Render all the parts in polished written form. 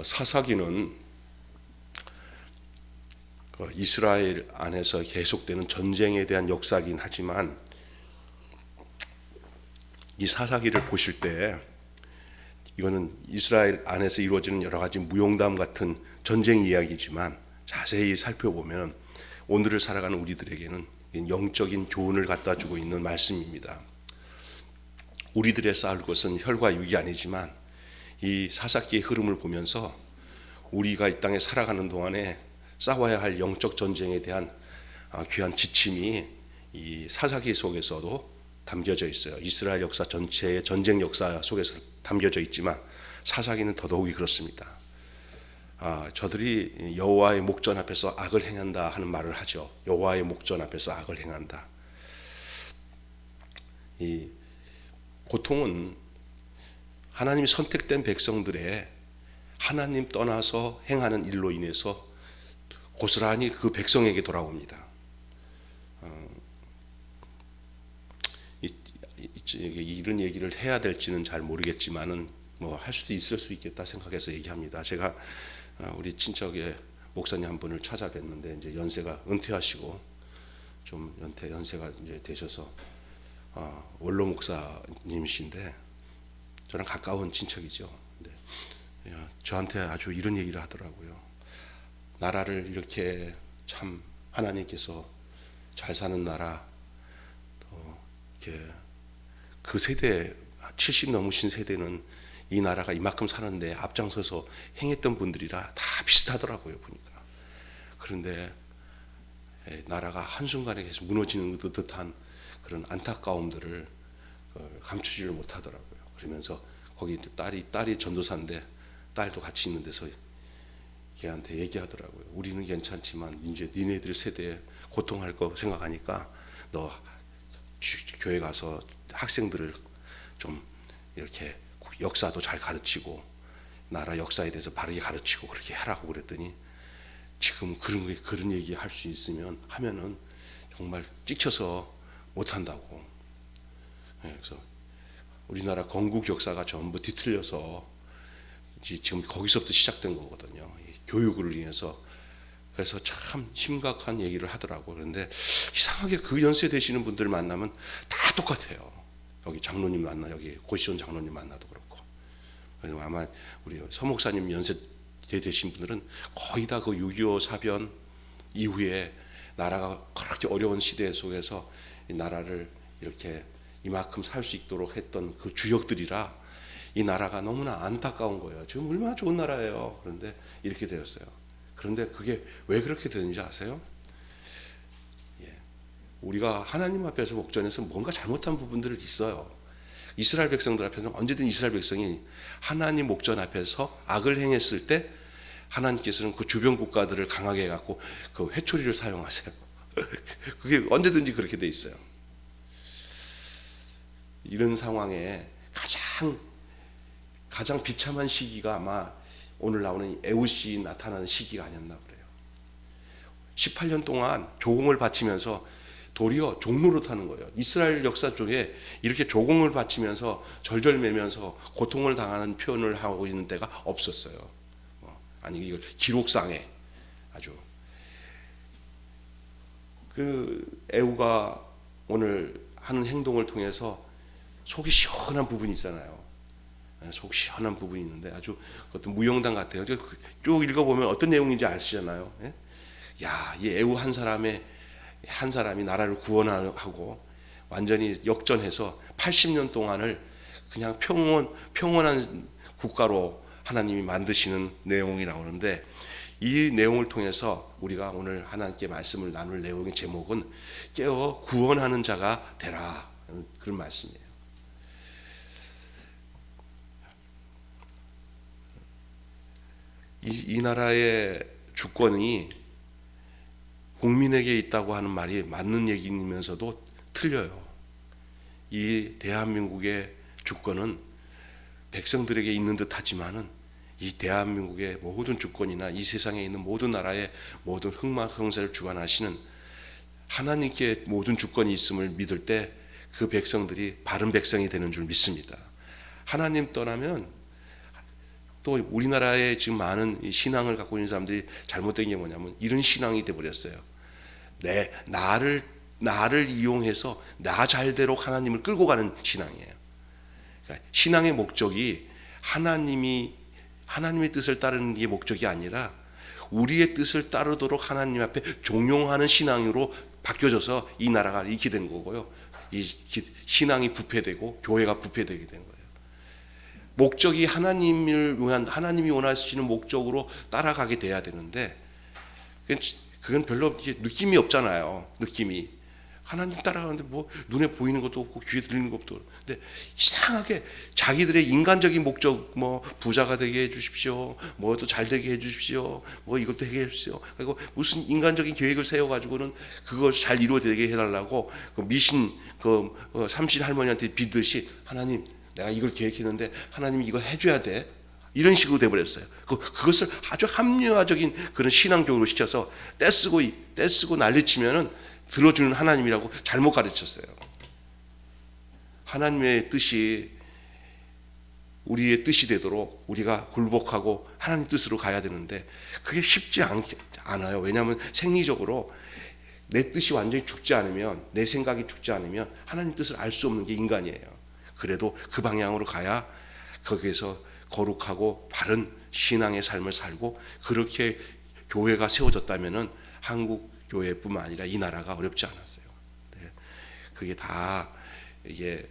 사사기는 이스라엘 안에서 계속되는 전쟁에 대한 역사긴 하지만 이 사사기를 보실 때 이거는 이스라엘 안에서 이루어지는 여러 가지 무용담 같은 전쟁 이야기지만 자세히 살펴보면 오늘을 살아가는 우리들에게는 영적인 교훈을 갖다 주고 있는 말씀입니다. 우리들의 싸울 것은 혈과 육이 아니지만 이 사사기의 흐름을 보면서 우리가 이 땅에 살아가는 동안에 싸워야 할 영적 전쟁에 대한 귀한 지침이 이 사사기 속에서도 담겨져 있어요. 이스라엘 역사 전체의 전쟁 역사 속에서 담겨져 있지만 사사기는 더더욱이 그렇습니다. 저들이 여호와의 목전 앞에서 악을 행한다 하는 말을 하죠. 여호와의 목전 앞에서 악을 행한다. 이 고통은 하나님이 선택된 백성들의 하나님 떠나서 행하는 일로 인해서 고스란히 그 백성에게 돌아옵니다. 이런 얘기를 해야 될지는 잘 모르겠지만은 뭐 할 수도 있을 수 있겠다 생각해서 얘기합니다. 제가 우리 친척의 목사님 한 분을 찾아뵀는데 이제 연세가 은퇴하시고 좀 연세가 이제 되셔서 원로 목사님이신데 저랑 가까운 친척이죠. 근데 저한테 아주 이런 얘기를 하더라고요. 나라를 이렇게 참 하나님께서 잘 사는 나라, 이렇게 그 세대 70 넘으신 세대는 이 나라가 이만큼 사는데 앞장서서 행했던 분들이라 다 비슷하더라고요 보니까. 그런데 나라가 한순간에 계속 무너지는 듯한 그런 안타까움들을 감추지를 못하더라고요. 그러면서 거기 딸이 전도사인데 딸도 같이 있는 데서 걔한테 얘기하더라고요. 우리는 괜찮지만 이제 니네들 세대에 고통할 거 생각하니까 너 교회 가서 학생들을 좀 이렇게 역사도 잘 가르치고 나라 역사에 대해서 바르게 가르치고 그렇게 하라고 그랬더니 지금 그런 얘기 할 수 있으면 하면은 정말 찍혀서 못 한다고. 그래서 우리나라 건국 역사가 전부 뒤틀려서 지금 거기서부터 시작된 거거든요. 교육을 인해서. 그래서 참 심각한 얘기를 하더라고요. 그런데 이상하게 그 연세 되시는 분들 만나면 다 똑같아요. 여기 장로님 만나, 여기 고시원 장로님 만나도 그렇고. 그리고 아마 우리 서 목사님 연세 되신 분들은 거의 다 그 6.25 사변 이후에 나라가 그렇게 어려운 시대 속에서 이 나라를 이렇게 이만큼 살 수 있도록 했던 그 주역들이라 이 나라가 너무나 안타까운 거예요. 지금 얼마나 좋은 나라예요. 그런데 이렇게 되었어요. 그런데 그게 왜 그렇게 되는지 아세요? 우리가 하나님 앞에서 목전에서 뭔가 잘못한 부분들이 있어요. 이스라엘 백성들 앞에서는 언제든 이스라엘 백성이 하나님 목전 앞에서 악을 행했을 때 하나님께서는 그 주변 국가들을 강하게 해갖고 그 회초리를 사용하세요. 그게 언제든지 그렇게 돼 있어요. 이런 상황에 가장 비참한 시기가 아마 오늘 나오는 에웃이 나타나는 시기가 아니었나 그래요. 18년 동안 조공을 바치면서 도리어 종로를 타는 거예요. 이스라엘 역사 쪽에 이렇게 조공을 바치면서 절절매면서 고통을 당하는 표현을 하고 있는 때가 없었어요. 아니 이걸 기록상에 아주 그 에우가 오늘 하는 행동을 통해서 속이 시원한 부분이 있잖아요. 속 시원한 부분이 있는데 아주 어떤 무용담 같아요. 쭉 읽어보면 어떤 내용인지 아시잖아요. 야, 이 에우 한 사람이 나라를 구원하고 완전히 역전해서 80년 동안을 그냥 평온한 국가로 하나님이 만드시는 내용이 나오는데 이 내용을 통해서 우리가 오늘 하나님께 말씀을 나눌 내용의 제목은 깨어 구원하는 자가 되라, 그런 말씀이에요. 이 나라의 주권이 국민에게 있다고 하는 말이 맞는 얘기이면서도 틀려요. 이 대한민국의 주권은 백성들에게 있는 듯 하지만은 이 대한민국의 모든 주권이나 이 세상에 있는 모든 나라의 모든 흥망성쇠를 주관하시는 하나님께 모든 주권이 있음을 믿을 때 그 백성들이 바른 백성이 되는 줄 믿습니다. 하나님 떠나면 또 우리나라에 지금 많은 이 신앙을 갖고 있는 사람들이 잘못된 게 뭐냐면 이런 신앙이 돼버렸어요. 나를 이용해서 나 잘대로 하나님을 끌고 가는 신앙이에요. 그러니까 신앙의 목적이 하나님의 뜻을 따르는 게 목적이 아니라 우리의 뜻을 따르도록 하나님 앞에 종용하는 신앙으로 바뀌어져서 이 나라가 이렇게 된 거고요. 이 신앙이 부패되고 교회가 부패되게 된 거예요. 목적이 하나님을 위한, 하나님이 원하시는 목적으로 따라가게 돼야 되는데 그건 별로 느낌이 없잖아요. 느낌이 하나님 따라가는데 뭐 눈에 보이는 것도 없고 귀에 들리는 것도 없고. 근데 이상하게 자기들의 인간적인 목적, 뭐 부자가 되게 해주십시오, 뭐 또 잘 되게 해주십시오, 뭐 이것도 하게 해주십시오. 그리고 무슨 인간적인 계획을 세워가지고는 그걸 잘 이루어지게 해달라고 그 미신 삼신 할머니한테 빚듯이 하나님 내가 이걸 계획했는데 하나님이 이걸 해줘야 돼. 이런 식으로 돼버렸어요. 그것을 아주 합리화적인 그런 신앙적으로 시켜서 떼쓰고 난리치면은 들어주는 하나님이라고 잘못 가르쳤어요. 하나님의 뜻이 우리의 뜻이 되도록 우리가 굴복하고 하나님 뜻으로 가야 되는데 그게 쉽지 않아요. 왜냐하면 생리적으로 내 뜻이 완전히 죽지 않으면, 내 생각이 죽지 않으면 하나님 뜻을 알 수 없는 게 인간이에요. 그래도 그 방향으로 가야 거기에서 거룩하고 바른 신앙의 삶을 살고, 그렇게 교회가 세워졌다면은 한국 교회뿐만 아니라 이 나라가 어렵지 않았어요. 네. 그게 다 이게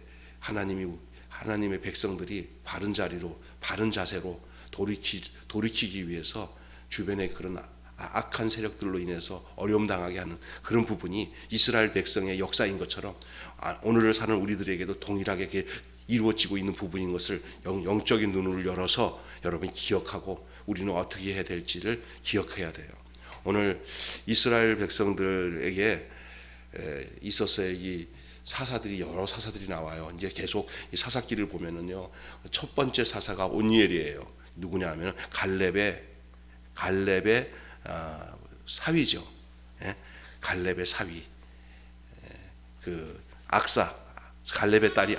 하나님의 백성들이 바른 자리로, 바른 자세로 돌이키기 위해서 주변의 그런 악한 세력들로 인해서 어려움 당하게 하는 그런 부분이 이스라엘 백성의 역사인 것처럼 오늘을 사는 우리들에게도 동일하게 이렇게 이루어지고 있는 부분인 것을 영적인 눈을 열어서 여러분이 기억하고 우리는 어떻게 해야 될지를 기억해야 돼요. 오늘 이스라엘 백성들에게 있었어의 이 사사들이, 여러 사사들이 나와요. 이제 계속 이 사사기를 보면은요, 첫 번째 사사가 온니엘이에요. 누구냐 하면 갈렙의 사위죠. 갈렙의 사위. 그 갈렙의 딸이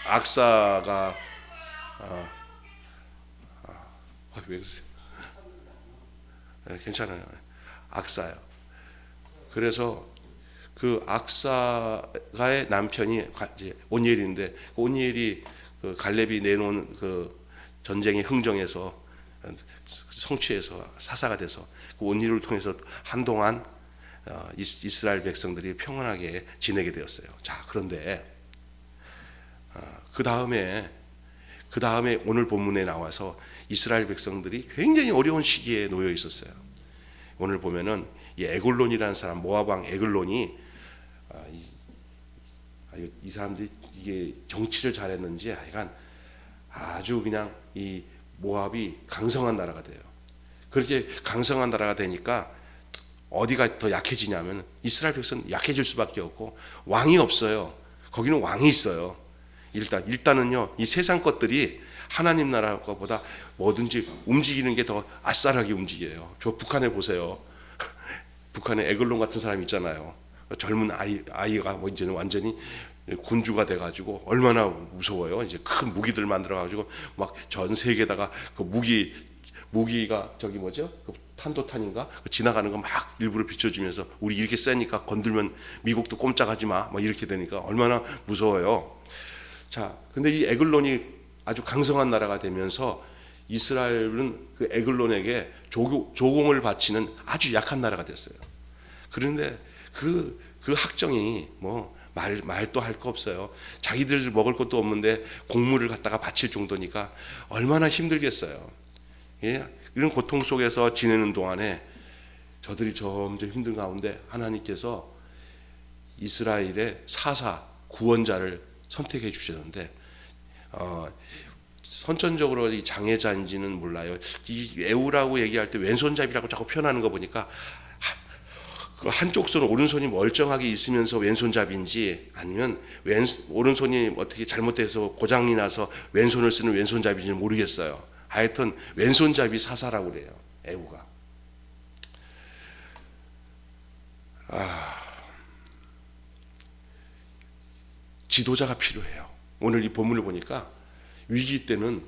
악사가 왜 그러세요? 괜찮아요. 악사요. 그래서 그 악사가의 남편이 이제 온니엘인데, 온니엘이 그 갈렙이 내놓은 그 전쟁의 흥정에서 성취해서 사사가 돼서 그 온니엘을 통해서 한동안 이스라엘 백성들이 평안하게 지내게 되었어요. 자, 그런데 그 다음에 오늘 본문에 나와서 이스라엘 백성들이 굉장히 어려운 시기에 놓여 있었어요. 오늘 보면은 이 에글론이라는 사람, 모압 왕 에글론이 이 사람들이 이게 정치를 잘했는지 하여간 아주 그냥 이 모압이 강성한 나라가 돼요. 그렇게 강성한 나라가 되니까 어디가 더 약해지냐면 이스라엘 백성은 약해질 수밖에 없고 왕이 없어요. 거기는 왕이 있어요. 일단은요, 이 세상 것들이 하나님 나라 것보다 뭐든지 움직이는 게 더 아싸하게 움직여요. 저 북한에 보세요. 북한에 에글론 같은 사람 있잖아요. 젊은 아이가 뭐 이제는 완전히 군주가 돼가지고 얼마나 무서워요. 이제 큰 무기들 만들어가지고 막 전 세계에다가 그 무기가 저기 뭐죠? 그 탄도탄인가? 지나가는 거 막 일부러 비춰주면서 우리 이렇게 세니까 건들면 미국도 꼼짝하지 마. 막 이렇게 되니까 얼마나 무서워요. 자, 근데 이 에글론이 아주 강성한 나라가 되면서 이스라엘은 그 에글론에게 조공을 바치는 아주 약한 나라가 됐어요. 그런데 그 학정이 뭐 말도 할 거 없어요. 자기들 먹을 것도 없는데 곡물을 갖다가 바칠 정도니까 얼마나 힘들겠어요. 예? 이런 고통 속에서 지내는 동안에 저들이 점점 힘든 가운데 하나님께서 이스라엘의 사사, 구원자를 선택해 주셨는데 선천적으로 이 장애자인지는 몰라요. 이 애우라고 얘기할 때 왼손잡이라고 자꾸 표현하는 거 보니까 한쪽 손, 오른손이 멀쩡하게 있으면서 왼손잡이인지 아니면 오른손이 어떻게 잘못돼서 고장이 나서 왼손을 쓰는 왼손잡이인지 모르겠어요. 하여튼 왼손잡이 사사라고 그래요. 애우가. 지도자가 필요해요. 오늘 이 본문을 보니까 위기 때는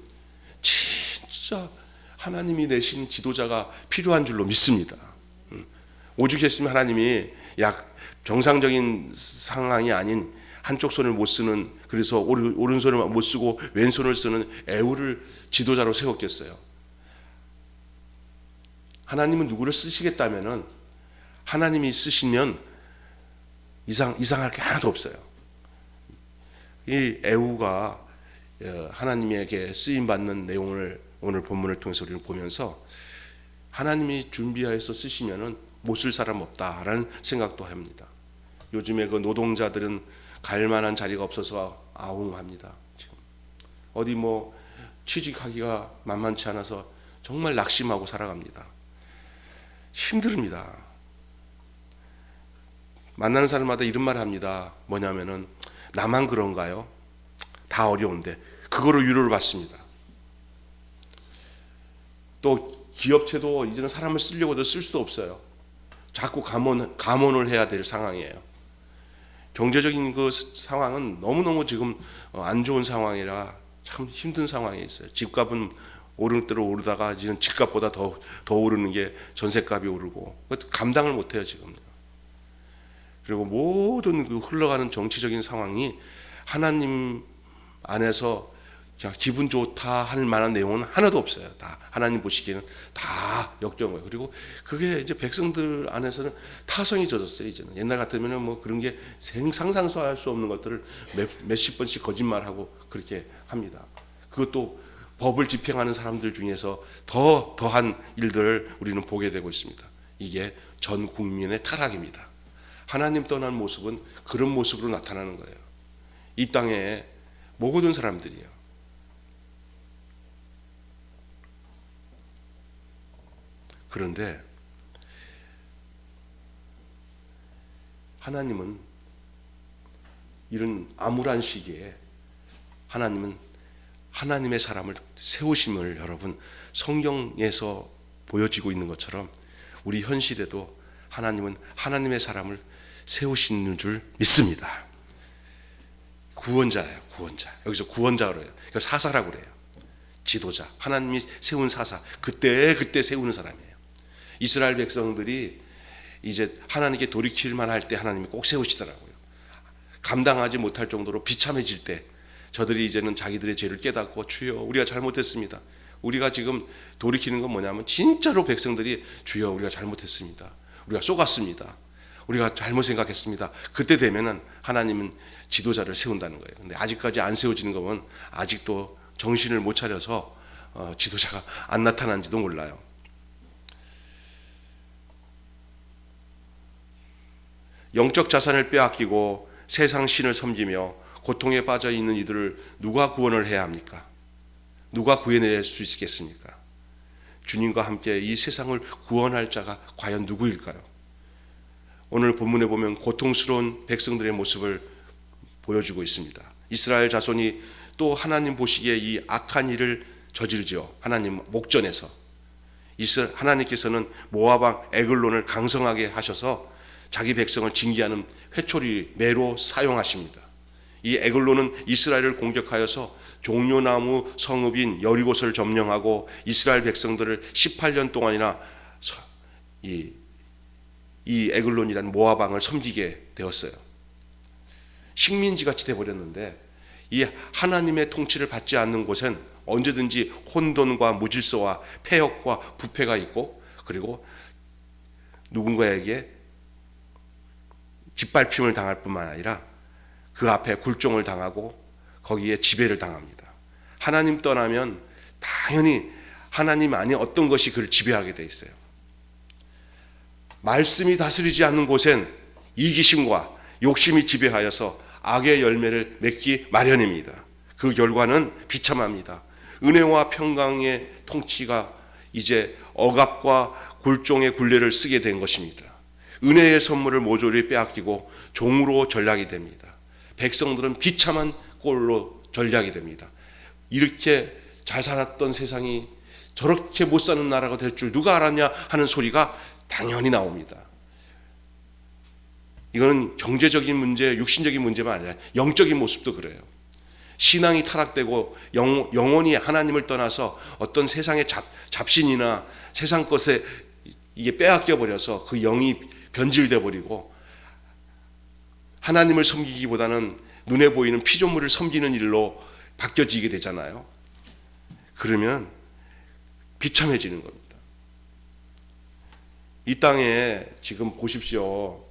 진짜 하나님이 내신 지도자가 필요한 줄로 믿습니다. 오죽했으면 하나님이 정상적인 상황이 아닌 한쪽 손을 못 쓰는, 그래서 오른손을 못 쓰고 왼손을 쓰는 에우를 지도자로 세웠겠어요. 하나님은 누구를 쓰시겠다면은 하나님이 쓰시면 이상할 게 하나도 없어요. 이 에우가 하나님에게 쓰임 받는 내용을 오늘 본문을 통해서 우리는 보면서 하나님이 준비하여서 쓰시면은 못 쓸 사람 없다라는 생각도 합니다. 요즘에 그 노동자들은 갈 만한 자리가 없어서 아웅합니다. 지금 어디 뭐 취직하기가 만만치 않아서 정말 낙심하고 살아갑니다. 힘듭니다. 만나는 사람마다 이런 말을 합니다. 뭐냐면은 나만 그런가요? 다 어려운데. 그거로 위로를 받습니다. 또 기업체도 이제는 사람을 쓰려고도 쓸 수도 없어요. 자꾸 감원을 해야 될 상황이에요. 경제적인 그 상황은 너무너무 지금 안 좋은 상황이라 참 힘든 상황에 있어요. 집값은 오르는 대로 오르다가 이제는 집값보다 더 오르는 게 전셋값이 오르고 감당을 못해요 지금. 그리고 모든 그 흘러가는 정치적인 상황이 하나님 안에서 그냥 기분 좋다 할 만한 내용은 하나도 없어요. 다 하나님 보시기에는 다 역겨운 거예요. 그리고 그게 이제 백성들 안에서는 타성이 젖었어요. 이제는 옛날 같으면은 뭐 그런 게 상상할 수 없는 것들을 몇십 번씩 거짓말하고 그렇게 합니다. 그것도 법을 집행하는 사람들 중에서 더한 일들을 우리는 보게 되고 있습니다. 이게 전 국민의 타락입니다. 하나님 떠난 모습은 그런 모습으로 나타나는 거예요. 이 땅에 모든 사람들이에요. 그런데 하나님은 이런 암울한 시기에 하나님은 하나님의 사람을 세우심을 여러분 성경에서 보여지고 있는 것처럼 우리 현실에도 하나님은 하나님의 사람을 세우시는 줄 믿습니다. 구원자예요. 구원자. 여기서 구원자라고 해요. 사사라고 그래요. 지도자. 하나님이 세운 사사. 그때 세우는 사람이에요. 이스라엘 백성들이 이제 하나님께 돌이킬만 할 때 하나님이 꼭 세우시더라고요. 감당하지 못할 정도로 비참해질 때 저들이 이제는 자기들의 죄를 깨닫고 주여 우리가 잘못했습니다. 우리가 지금 돌이키는 건 뭐냐면 진짜로 백성들이 주여 우리가 잘못했습니다. 우리가 속았습니다. 우리가 잘못 생각했습니다. 그때 되면은 하나님은 지도자를 세운다는 거예요. 근데 아직까지 안 세워지는 거면 아직도 정신을 못 차려서 지도자가 안 나타난지도 몰라요. 영적 자산을 빼앗기고 세상 신을 섬기며 고통에 빠져 있는 이들을 누가 구원을 해야 합니까? 누가 구해낼 수 있겠습니까? 주님과 함께 이 세상을 구원할 자가 과연 누구일까요? 오늘 본문에 보면 고통스러운 백성들의 모습을 보여주고 있습니다. 이스라엘 자손이 또 하나님 보시기에 이 악한 일을 저지르죠. 하나님 목전에서 하나님께서는 모압 왕 에글론을 강성하게 하셔서 자기 백성을 징계하는 회초리 매로 사용하십니다. 이 에글론은 이스라엘을 공격하여서 종려나무 성읍인 여리고를 점령하고 이스라엘 백성들을 18년 동안이나 이 에글론이라는 모압 왕을 섬기게 되었어요. 식민지 같이 되어버렸는데 이 하나님의 통치를 받지 않는 곳엔 언제든지 혼돈과 무질서와 폐역과 부패가 있고 그리고 누군가에게 짓밟힘을 당할 뿐만 아니라 그 앞에 굴종을 당하고 거기에 지배를 당합니다. 하나님 떠나면 당연히 하나님 아닌 어떤 것이 그를 지배하게 돼 있어요. 말씀이 다스리지 않는 곳엔 이기심과 욕심이 지배하여서 악의 열매를 맺기 마련입니다. 그 결과는 비참합니다. 은혜와 평강의 통치가 이제 억압과 굴종의 굴레를 쓰게 된 것입니다. 은혜의 선물을 모조리 빼앗기고 종으로 전락이 됩니다. 백성들은 비참한 꼴로 전락이 됩니다. 이렇게 잘 살았던 세상이 저렇게 못 사는 나라가 될 줄 누가 알았냐 하는 소리가 당연히 나옵니다. 이거는 경제적인 문제, 육신적인 문제만 아니라 영적인 모습도 그래요. 신앙이 타락되고 영혼이 하나님을 떠나서 어떤 세상의 잡신이나 세상 것에 이게 빼앗겨 버려서 그 영이 변질돼 버리고 하나님을 섬기기보다는 눈에 보이는 피조물을 섬기는 일로 바뀌어지게 되잖아요. 그러면 비참해지는 겁니다. 이 땅에 지금 보십시오.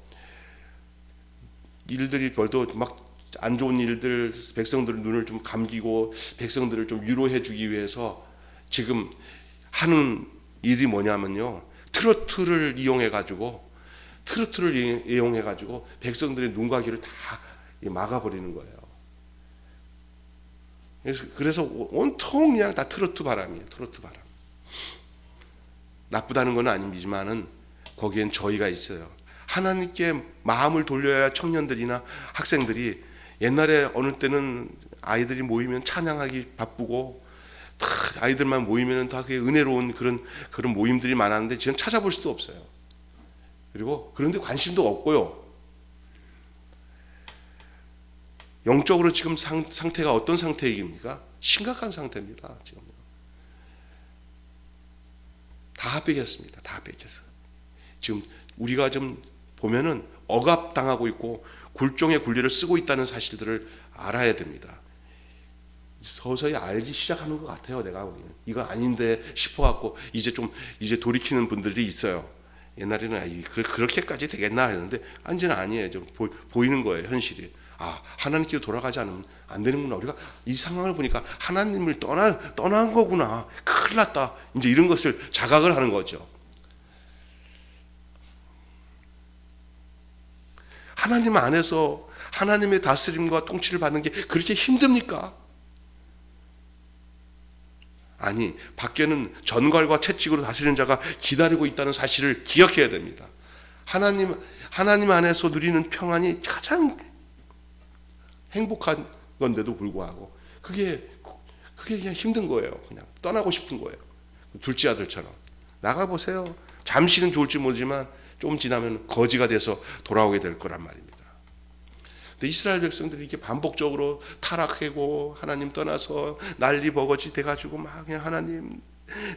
일들이 별도 막 안 좋은 일들, 백성들 눈을 좀 감기고 백성들을 좀 위로해 주기 위해서 지금 하는 일이 뭐냐면요, 트로트를 이용해 가지고 백성들의 눈과 귀를 다 막아버리는 거예요. 그래서 온통 그냥 다 트로트 바람이에요. 트로트 바람. 나쁘다는 건 아니지만은 거기엔 저희가 있어요. 하나님께 마음을 돌려야 청년들이나 학생들이, 옛날에 어느 때는 아이들이 모이면 찬양하기 바쁘고 아이들만 모이면 다 그게 은혜로운 그런 모임들이 많았는데 지금 찾아볼 수도 없어요. 그리고 그런데 관심도 없고요. 영적으로 지금 상태가 어떤 상태입니까? 심각한 상태입니다. 지금 다 뺏겼습니다. 다 뺏겼어요. 지금 우리가 좀 보면은 억압당하고 있고 굴종의 굴리를 쓰고 있다는 사실들을 알아야 됩니다. 서서히 알기 시작하는 것 같아요. 내가 보기에는 이거 아닌데 싶어갖고 이제 돌이키는 분들이 있어요. 옛날에는 그렇게까지 되겠나 했는데 이제는 아니에요. 좀 보이는 거예요. 현실이. 하나님께로 돌아가지 않으면 안 되는구나. 우리가 이 상황을 보니까 하나님을 떠난 거구나. 큰일 났다. 이제 이런 것을 자각을 하는 거죠. 하나님 안에서 하나님의 다스림과 통치를 받는 게 그렇게 힘듭니까? 아니, 밖에는 전갈과 채찍으로 다스리는 자가 기다리고 있다는 사실을 기억해야 됩니다. 하나님 안에서 누리는 평안이 가장 행복한 건데도 불구하고 그게 그냥 힘든 거예요. 그냥 떠나고 싶은 거예요. 둘째 아들처럼. 나가보세요. 잠시는 좋을지 모르지만 좀 지나면 거지가 돼서 돌아오게 될 거란 말입니다. 근데 이스라엘 백성들이 이렇게 반복적으로 타락하고 하나님 떠나서 난리 버거지 돼가지고 막 그냥 하나님,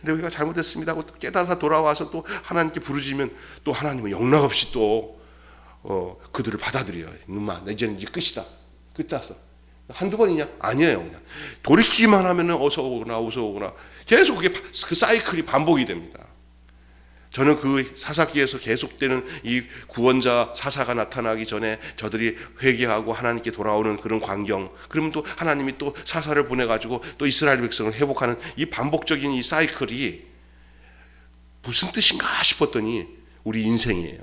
내가 잘못했습니다 하고 깨달아 돌아와서 또 하나님께 부르짖으면 또 하나님은 영락없이 또 그들을 받아들여요. 이제는 이제 끝이다. 끝났어. 한두 번이냐? 아니에요. 그냥 돌이키기만 하면은 어서 오거나 계속 그 사이클이 반복이 됩니다. 저는 그 사사기에서 계속되는 이 구원자 사사가 나타나기 전에 저들이 회개하고 하나님께 돌아오는 그런 광경, 그러면 또 하나님이 또 사사를 보내가지고 또 이스라엘 백성을 회복하는 이 반복적인 이 사이클이 무슨 뜻인가 싶었더니 우리 인생이에요.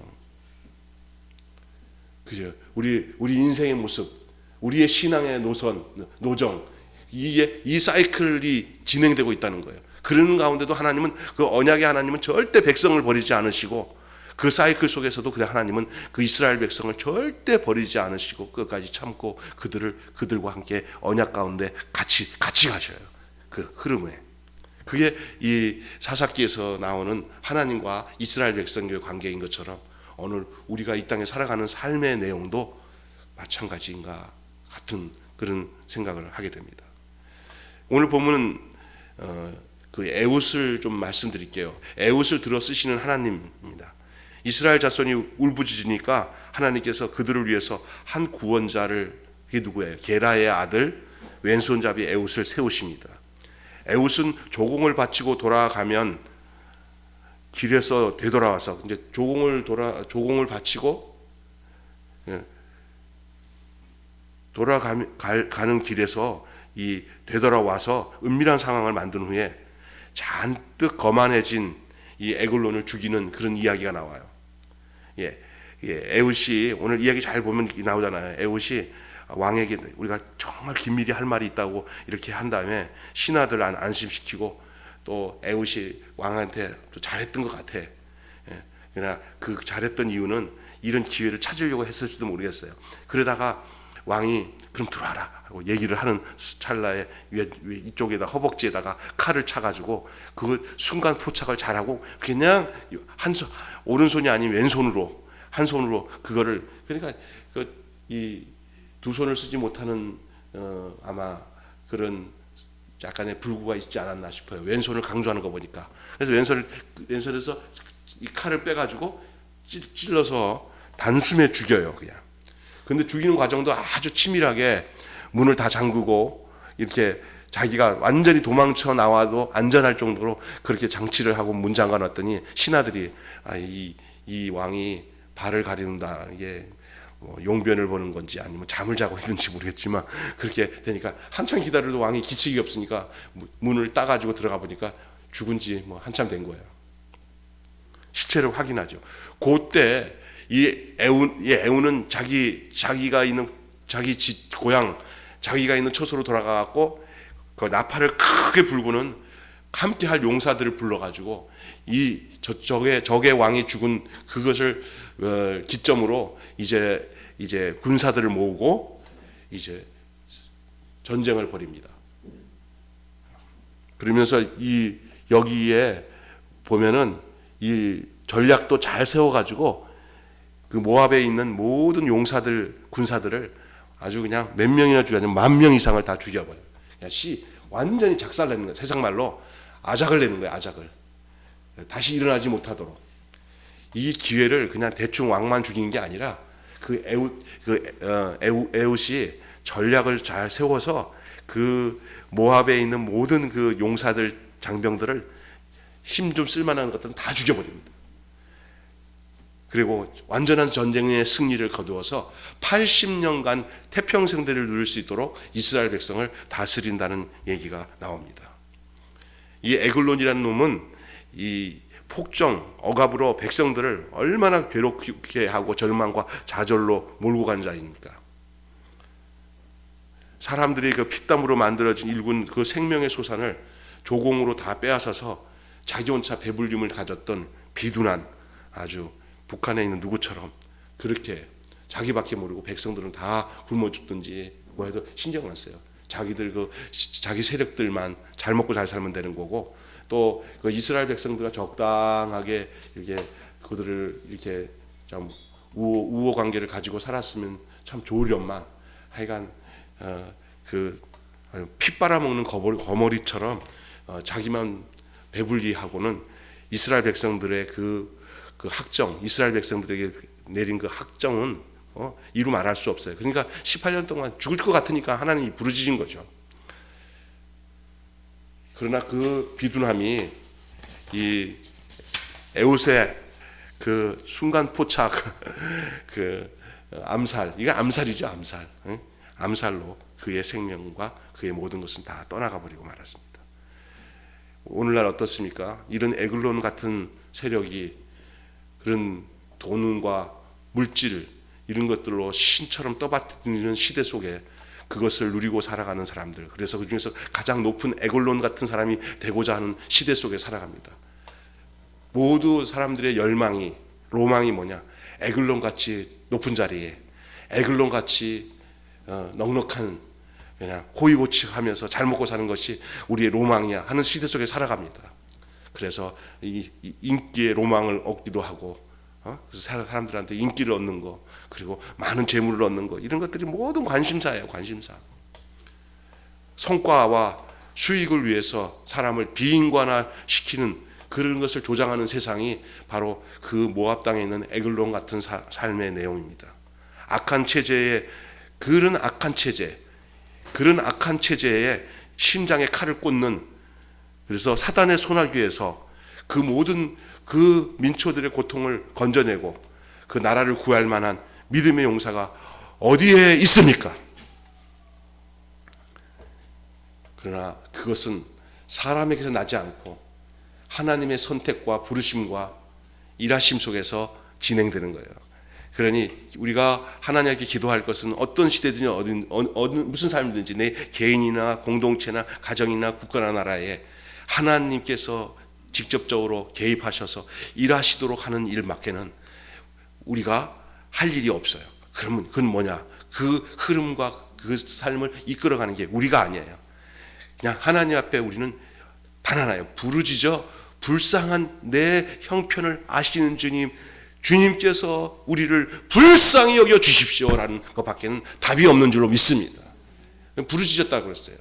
그죠? 우리 인생의 모습, 우리의 신앙의 노정, 이 사이클이 진행되고 있다는 거예요. 그런 가운데도 하나님은, 그 언약의 하나님은 절대 백성을 버리지 않으시고, 그 사이클 속에서도 하나님은 그 이스라엘 백성을 절대 버리지 않으시고 끝까지 참고 그들과 함께 언약 가운데 같이 가셔요. 그 흐름에. 그게 이 사사기에서 나오는 하나님과 이스라엘 백성의 관계인 것처럼 오늘 우리가 이 땅에 살아가는 삶의 내용도 마찬가지인가 같은 그런 생각을 하게 됩니다. 오늘 보면은 그 에웃을 좀 말씀드릴게요. 에웃을 들어 쓰시는 하나님입니다. 이스라엘 자손이 울부짖으니까 하나님께서 그들을 위해서 한 구원자를, 그게 누구예요? 게라의 아들 왼손잡이 에웃을 세우십니다. 에웃은 조공을 바치고 돌아가면 길에서 되돌아와서 이제 조공을 바치고 돌아가는 길에서 이 되돌아와서 은밀한 상황을 만든 후에 잔뜩 거만해진 이 에글론을 죽이는 그런 이야기가 나와요. 에웃이 오늘 이야기 잘 보면 나오잖아요. 에웃이 왕에게 우리가 정말 긴밀히 할 말이 있다고 이렇게 한 다음에 신하들 안심시키고 또 에웃이 왕한테 또 잘했던 것 같아. 그러나 그 잘했던 이유는 이런 기회를 찾으려고 했을지도 모르겠어요. 그러다가 왕이 그럼 들어와라 하고 얘기를 하는 찰나에 이쪽에다 허벅지에다가 칼을 차가지고 그 순간 포착을 잘하고 그냥 오른손이 아닌 왼손으로 한 손으로 그거를, 그러니까 이 두 손을 쓰지 못하는 아마 그런 약간의 불구가 있지 않았나 싶어요. 왼손을 강조하는 거 보니까. 그래서 왼손에서 이 칼을 빼가지고 찔러서 단숨에 죽여요, 그냥. 근데 죽이는 과정도 아주 치밀하게 문을 다 잠그고 이렇게 자기가 완전히 도망쳐 나와도 안전할 정도로 그렇게 장치를 하고 문 잠가 놨더니 신하들이 이 왕이 발을 가리는다, 이게 뭐 용변을 보는 건지 아니면 잠을 자고 있는지 모르겠지만 그렇게 되니까 한참 기다려도 왕이 기척이 없으니까 문을 따가지고 들어가 보니까 죽은 지 뭐 한참 된 거예요. 시체를 확인하죠. 그때 이 에우는 자기가 있는 자기 고향, 자기가 있는 처소로 돌아가갖고 그 나팔을 크게 불고는 함께 할 용사들을 불러가지고 적의 왕이 죽은 그것을 기점으로 이제 군사들을 모으고 이제 전쟁을 벌입니다. 그러면서 여기에 보면은 이 전략도 잘 세워가지고 그 모압에 있는 모든 용사들, 군사들을 아주 그냥 몇 명이나 죽여, 10,000명 이상을 다 죽여버려요. 그냥 완전히 작살내는 거예요. 세상 말로 아작을 내는 거예요. 아작을. 다시 일어나지 못하도록. 이 기회를 그냥 대충 왕만 죽이는 게 아니라 에웃이 전략을 잘 세워서 그 모압에 있는 모든 그 용사들, 장병들을 힘 좀 쓸만한 것들은 다 죽여버립니다. 그리고 완전한 전쟁의 승리를 거두어서 80년간 태평생대를 누릴 수 있도록 이스라엘 백성을 다스린다는 얘기가 나옵니다. 이 에글론이라는 놈은 이 폭정, 억압으로 백성들을 얼마나 괴롭게 하고 절망과 좌절로 몰고 간 자입니까? 사람들이 그 피땀으로 만들어진 일군 그 생명의 소산을 조공으로 다 빼앗아서 자기 혼자 배불림을 가졌던 비둔한, 아주 북한에 있는 누구처럼 그렇게 자기밖에 모르고 백성들은 다 굶어 죽든지 뭐 해도 신경 안 써요. 자기 세력들만 잘 먹고 잘 살면 되는 거고, 또 그 이스라엘 백성들과 적당하게 이렇게 그들을 이렇게 좀 우호 관계를 가지고 살았으면 참 좋으련만, 하여간 그 피 빨아먹는 거머리처럼 자기만 배불리하고는 이스라엘 백성들의 그 학정, 이스라엘 백성들에게 내린 그 학정은 이루 말할 수 없어요. 그러니까 18년 동안 죽을 것 같으니까 하나님이 부르짖은 거죠. 그러나 그 비둔함이 이 에웃의 그 순간 포착, 그 암살, 이게 암살이죠, 암살. 암살로 그의 생명과 그의 모든 것은 다 떠나가 버리고 말았습니다. 오늘날 어떻습니까? 이런 에글론 같은 세력이 그런 돈과 물질 이런 것들로 신처럼 떠받드는 시대 속에 그것을 누리고 살아가는 사람들, 그래서 그 중에서 가장 높은 에글론 같은 사람이 되고자 하는 시대 속에 살아갑니다. 모두 사람들의 열망이, 로망이 뭐냐? 에글론 같이 높은 자리에, 에글론 같이 넉넉한, 그냥 고이고치하면서 잘 먹고 사는 것이 우리의 로망이야 하는 시대 속에 살아갑니다. 그래서 이 인기의 로망을 얻기도 하고, 그래서 사람들한테 인기를 얻는 거, 그리고 많은 재물을 얻는 거, 이런 것들이 모든 관심사예요. 관심사. 성과와 수익을 위해서 사람을 비인관화시키는 그런 것을 조장하는 세상이 바로 그 모압 땅에 있는 에글론 같은 삶의 내용입니다. 악한 체제에, 그런 악한 체제에 심장에 칼을 꽂는, 그래서 사단의 소나기에서 그 모든 그 민초들의 고통을 건져내고 그 나라를 구할 만한 믿음의 용사가 어디에 있습니까? 그러나 그것은 사람에게서 나지 않고 하나님의 선택과 부르심과 일하심 속에서 진행되는 거예요. 그러니 우리가 하나님께 기도할 것은 어떤 시대든지 무슨 삶이든지 내 개인이나 공동체나 가정이나 국가나 나라에 하나님께서 직접적으로 개입하셔서 일하시도록 하는 일밖에는 우리가 할 일이 없어요. 그러면 그건 뭐냐? 그 흐름과 그 삶을 이끌어가는 게 우리가 아니에요. 그냥 하나님 앞에 우리는 단 하나예요. 부르짖어 불쌍한 내 형편을 아시는 주님, 주님께서 우리를 불쌍히 여겨 주십시오라는 것밖에는 답이 없는 줄로 믿습니다. 부르짖었다고 그랬어요.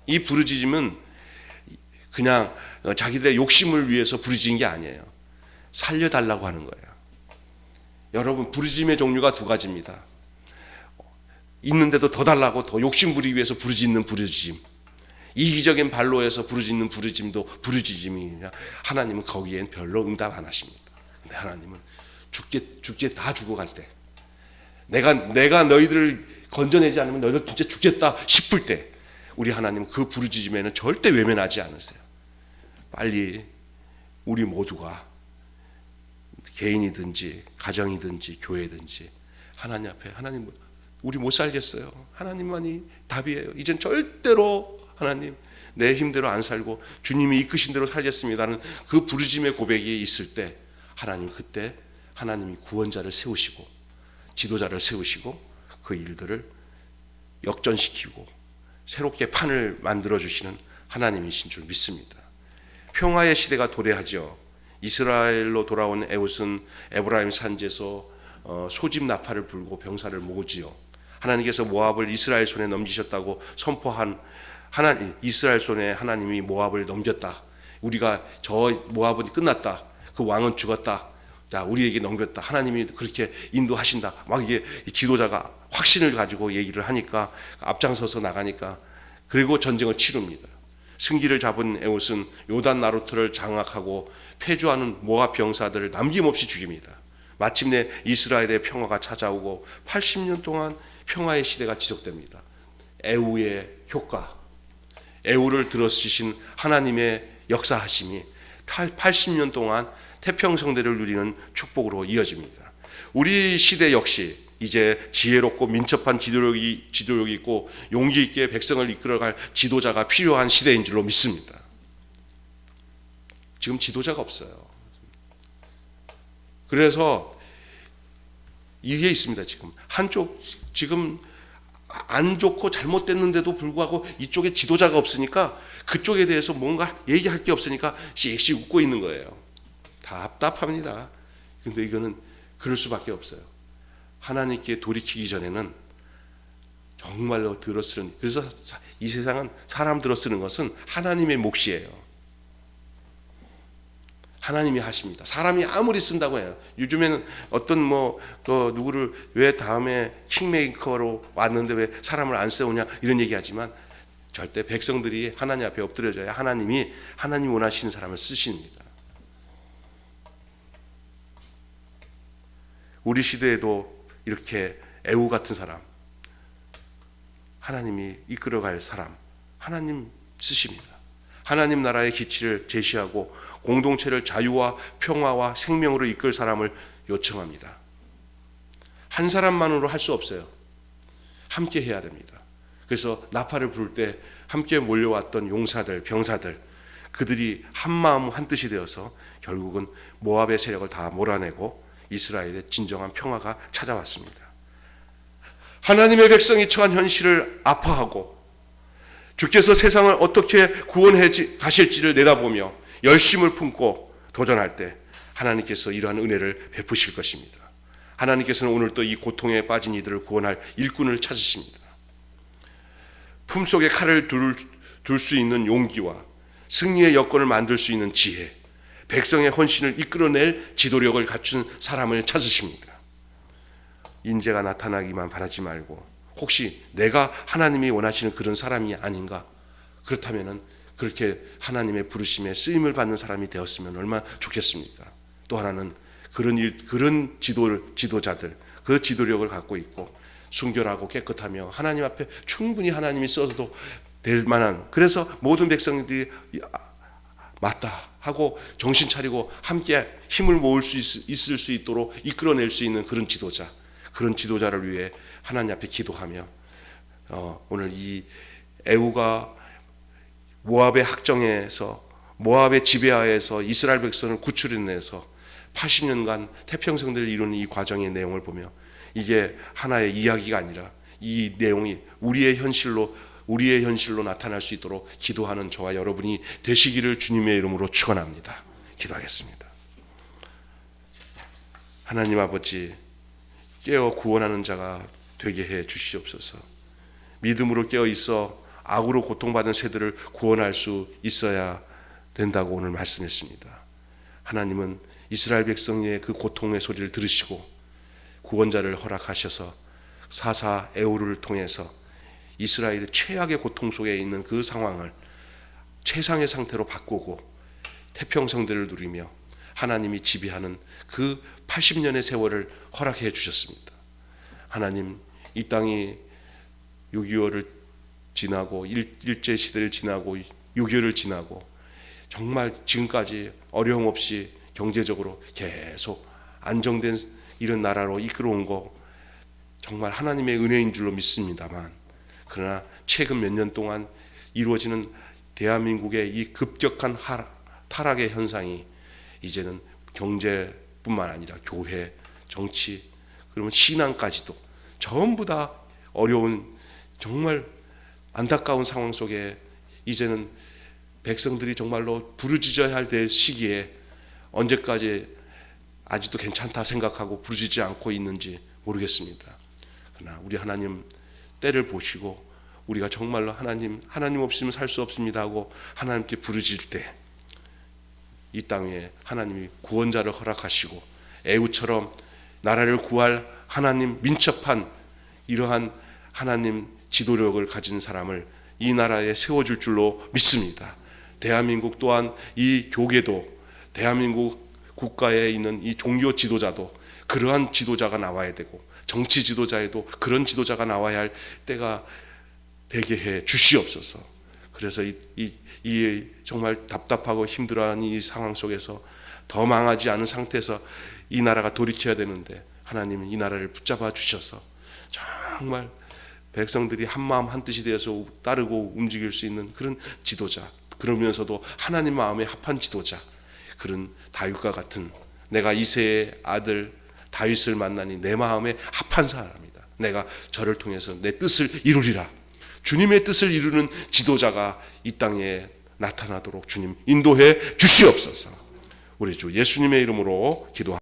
이 부르짖음은 그냥 자기들의 욕심을 위해서 부르짖은 게 아니에요. 살려달라고 하는 거예요. 여러분, 부르짖음의 종류가 두 가지입니다. 있는데도 더 달라고 더 욕심 부리기 위해서 부르짖는 부르짖음, 이기적인 발로에서 부르짖는 부르짖음도 부르짖음이냐, 하나님은 거기엔 별로 응답 안 하십니다. 근데 하나님은 죽게 다 죽어갈 때, 내가 너희들을 건져내지 않으면 너희들 진짜 죽겠다 싶을 때, 우리 하나님은 그 부르짖음에는 절대 외면하지 않으세요. 빨리 우리 모두가 개인이든지 가정이든지 교회든지 하나님 앞에, 하나님 우리 못 살겠어요, 하나님만이 답이에요, 이젠 절대로 하나님 내 힘대로 안 살고 주님이 이끄신 대로 살겠습니다는 그 부르짖음의 고백이 있을 때, 하나님 그때 하나님이 구원자를 세우시고 지도자를 세우시고 그 일들을 역전시키고 새롭게 판을 만들어주시는 하나님이신 줄 믿습니다. 평화의 시대가 도래하죠. 이스라엘로 돌아온 에훗은 에브라임 산지에서 소집 나팔을 불고 병사를 모으지요. 하나님께서 모압을 이스라엘 손에 넘기셨다고 선포한 이스라엘 손에 하나님이 모압을 넘겼다. 우리가 저 모압은 끝났다. 그 왕은 죽었다. 자, 우리에게 넘겼다. 하나님이 그렇게 인도하신다. 막 이게 지도자가 확신을 가지고 얘기를 하니까 앞장서서 나가니까, 그리고 전쟁을 치릅니다. 승기를 잡은 에훗은 요단 나루트를 장악하고 패주하는 모압 병사들을 남김없이 죽입니다. 마침내 이스라엘의 평화가 찾아오고 80년 동안 평화의 시대가 지속됩니다. 에후의 효과, 에후를 들어주신 하나님의 역사하심이 80년 동안 태평성대를 누리는 축복으로 이어집니다. 우리 시대 역시 이제 지혜롭고 민첩한 지도력이 있고 용기 있게 백성을 이끌어갈 지도자가 필요한 시대인 줄로 믿습니다. 지금 지도자가 없어요. 그래서 이게 있습니다. 지금 안 좋고 잘못됐는데도 불구하고 이쪽에 지도자가 없으니까 그쪽에 대해서 뭔가 얘기할 게 없으니까 씩 웃고 있는 거예요. 답답합니다. 근데 이거는 그럴 수밖에 없어요. 하나님께 돌이키기 전에는 정말로 그래서 이 세상은 사람 들어 쓰는 것은 하나님의 몫이에요. 하나님이 하십니다. 사람이 아무리 쓴다고 해요. 요즘에는 어떤 누구를 왜 다음에 킹메이커로 왔는데 왜 사람을 안 세우냐 이런 얘기하지만, 절대 백성들이 하나님 앞에 엎드려져야 하나님이 원하시는 사람을 쓰십니다. 우리 시대에도 이렇게 에후 같은 사람, 하나님이 이끌어갈 사람, 하나님 쓰십니다. 하나님 나라의 기치를 제시하고 공동체를 자유와 평화와 생명으로 이끌 사람을 요청합니다. 한 사람만으로 할 수 없어요. 함께 해야 됩니다. 그래서 나팔을 부를 때 함께 몰려왔던 용사들, 병사들, 그들이 한 마음 한 뜻이 되어서 결국은 모압의 세력을 다 몰아내고 이스라엘의 진정한 평화가 찾아왔습니다. 하나님의 백성이 처한 현실을 아파하고 주께서 세상을 어떻게 구원해 가실지를 내다보며 열심을 품고 도전할 때 하나님께서 이러한 은혜를 베푸실 것입니다. 하나님께서는 오늘 또 이 고통에 빠진 이들을 구원할 일꾼을 찾으십니다. 품속에 칼을 둘 수 있는 용기와 승리의 여건을 만들 수 있는 지혜, 백성의 헌신을 이끌어낼 지도력을 갖춘 사람을 찾으십니다. 인재가 나타나기만 바라지 말고, 혹시 내가 하나님이 원하시는 그런 사람이 아닌가? 그렇다면은 그렇게 하나님의 부르심에 쓰임을 받는 사람이 되었으면 얼마나 좋겠습니까? 또 하나는 그런 지도자들, 그 지도력을 갖고 있고 순결하고 깨끗하며 하나님 앞에 충분히 하나님이 써도 될 만한, 그래서 모든 백성들이 맞다 하고 정신 차리고 함께 힘을 모을 수 있을 수 있도록 이끌어낼 수 있는 그런 지도자를 위해 하나님 앞에 기도하며, 오늘 이 에후가 모압의 학정에서, 모압의 지배하에서 이스라엘 백성을 구출해내서 80년간 태평성대를 이루는 이 과정의 내용을 보며, 이게 하나의 이야기가 아니라 이 내용이 우리의 현실로 나타날 수 있도록 기도하는 저와 여러분이 되시기를 주님의 이름으로 축원합니다. 기도하겠습니다. 하나님 아버지, 깨어 구원하는 자가 되게 해 주시옵소서. 믿음으로 깨어 있어 악으로 고통받은 세대를 구원할 수 있어야 된다고 오늘 말씀했습니다. 하나님은 이스라엘 백성의 그 고통의 소리를 들으시고 구원자를 허락하셔서 사사 에후르를 통해서 이스라엘의 최악의 고통 속에 있는 그 상황을 최상의 상태로 바꾸고 태평성대를 누리며 하나님이 지배하는 그 80년의 세월을 허락해 주셨습니다. 하나님, 이 땅이 6.25를 지나고 일제시대를 지나고 6.25를 지나고 정말 지금까지 어려움 없이 경제적으로 계속 안정된 이런 나라로 이끌어온 거 정말 하나님의 은혜인 줄로 믿습니다만, 그러나 최근 몇 년 동안 이루어지는 대한민국의 이 급격한 타락의 현상이 이제는 경제뿐만 아니라 교회, 정치, 그러면 신앙까지도 전부 다 어려운 정말 안타까운 상황 속에 이제는 백성들이 정말로 부르짖어야 할 시기에 언제까지 아직도 괜찮다 생각하고 부르짖지 않고 있는지 모르겠습니다. 그러나 우리 하나님 때를 보시고 우리가 정말로 하나님 없이는 살 수 없습니다 하고 하나님께 부르짖을 때 이 땅에 하나님이 구원자를 허락하시고 애후처럼 나라를 구할 하나님 민첩한 이러한 하나님 지도력을 가진 사람을 이 나라에 세워줄 줄로 믿습니다. 대한민국 또한 이 교계도 대한민국 국가에 있는 이 종교 지도자도 그러한 지도자가 나와야 되고 정치 지도자에도 그런 지도자가 나와야 할 때가 되게 해 주시옵소서. 그래서 이 정말 답답하고 힘들어하는 이 상황 속에서 더 망하지 않은 상태에서 이 나라가 돌이켜야 되는데 하나님은 이 나라를 붙잡아 주셔서 정말 백성들이 한마음 한뜻이 되어서 따르고 움직일 수 있는 그런 지도자, 그러면서도 하나님 마음에 합한 지도자, 그런 다윗과 같은 내가 이새의 아들 다윗을 만나니 내 마음에 합한 사람이다. 내가 저를 통해서 내 뜻을 이루리라. 주님의 뜻을 이루는 지도자가 이 땅에 나타나도록 주님 인도해 주시옵소서. 우리 주 예수님의 이름으로 기도합니다.